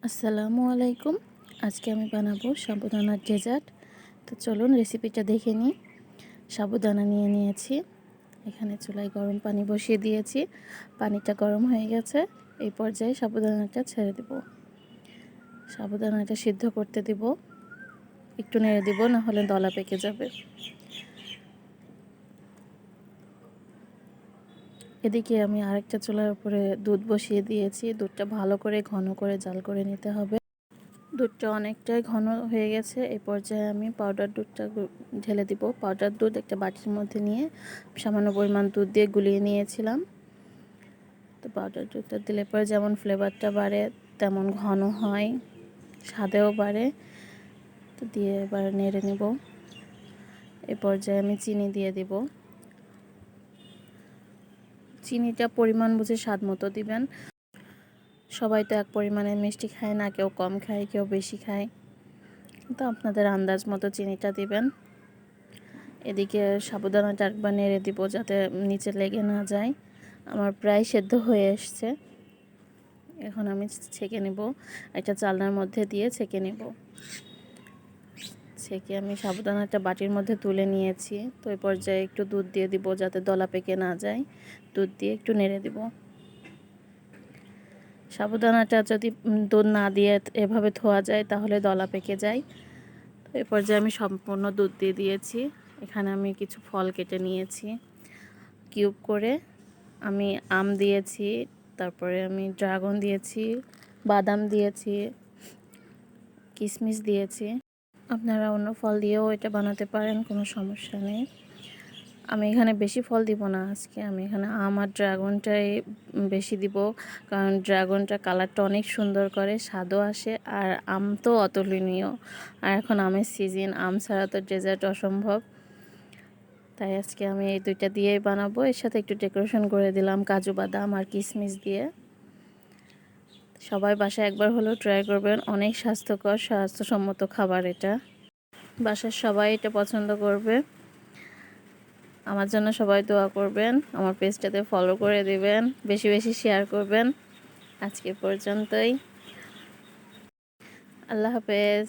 আসসালামু আলাইকুম। আজকে আমি বানাবো সাবুদানার ডেজার্ট। তো চলুন রেসিপিটা দেখে নিই। সাবুদানা নিয়ে নিয়েছি, এখানে চুলায় গরম পানি বসিয়ে দিয়েছি। পানিটা গরম হয়ে গেছে, এই পর্যায়ে সাবুদানাটা ছেড়ে দেব। সাবুদানাটা সিদ্ধ করতে দিব, একটু নেড়ে দিব, না হলে দলা পেকে যাবে। এদিকে আমি আরেকটা চুলার উপরে দুধ বসিয়ে দিয়েছি। দুধটা ভালো করে ঘন করে জাল করে নিতে হবে। দুধটা অনেকটাই ঘন হয়ে গেছে, এই পর্যায়ে আমি পাউডার দুধটা ঢেলে দিব। পাউডার দুধ একটা বাটির মধ্যে নিয়ে সামান্য পরিমাণ দুধ দিয়ে গুলিয়ে নিয়েছিলাম। তো পাউডার দুধটা দিলে পরে যেমন ফ্লেভারটা বাড়ে, তেমন ঘন হয়, স্বাদেও বাড়ে। তো দিয়ে এবার নেড়ে নেব। এই পর্যায়ে আমি চিনি দিয়ে দিব। চিনিটা পরিমাণ বুঝে স্বাদ মতো দিবেন। সবাই তো এক পরিমাণে মিষ্টি খায় না, কেউ কম খায়, কেউ বেশি খায়। তো আপনাদের আন্দাজ মতো চিনিটা দিবেন। এদিকে সাবুদানাটা একবার নেড়ে দিব যাতে নিচে লেগে না যায়। আমার প্রায় সেদ্ধ হয়ে এসছে। এখন আমি ছেঁকে নেব, একটা চালনার মধ্যে দিয়ে ছেঁকে নেব। ছেঁকে আমি সাবুদানাটা বাটির মধ্যে তুলে নিয়েছি। তো এই পর্যায়ে একটু দুধ দিয়ে দিব যাতে দলা পেকে না যায়। দুধ দিয়ে একটু নেড়ে দিব। সাবুদানাটা যদি দুধ না দিয়ে এভাবে ধোয়া যায় তাহলে দলা পেকে যায়। তো এই পর্যায়ে আমি সম্পূর্ণ দুধ দিয়ে দিয়েছি। এখানে আমি কিছু ফল কেটে নিয়েছি কিউব করে। আমি আম দিয়েছি, তারপরে আমি ড্রাগন দিয়েছি, বাদাম দিয়েছি, কিশমিশ দিয়েছি। আপনারা অন্য ফল দিয়েও এটা বানাতে পারেন, কোনো সমস্যা নেই। আমি এখানে বেশি ফল দিব না আজকে, আমি এখানে আম আর ড্রাগনটাই বেশি দিব, কারণ ড্রাগনটা কালারটা অনেক সুন্দর করে, স্বাদও আসে, আর আম তো অতুলনীয়। আর এখন আমের সিজন, আম ছাড়া তো ডেজার্ট অসম্ভব। তাই আজকে আমি এই দুইটা দিয়েই বানাবো। এর সাথে একটু ডেকোরেশন করে দিলাম কাজু বাদাম আর কিশমিশ দিয়ে। সবাই বাসায় একবার হলেও ট্রাই করবেন, অনেক স্বাস্থ্যকর, স্বাস্থ্যসম্মত খাবার এটা। বাসার সবাই এটা পছন্দ করবে। আমার জন্য সবাই দোয়া করবেন, আমার পেজটাতে ফলো করে দিবেন, বেশি বেশি শেয়ার করবেন। আজকে পর্যন্তই, আল্লাহ হাফেজ।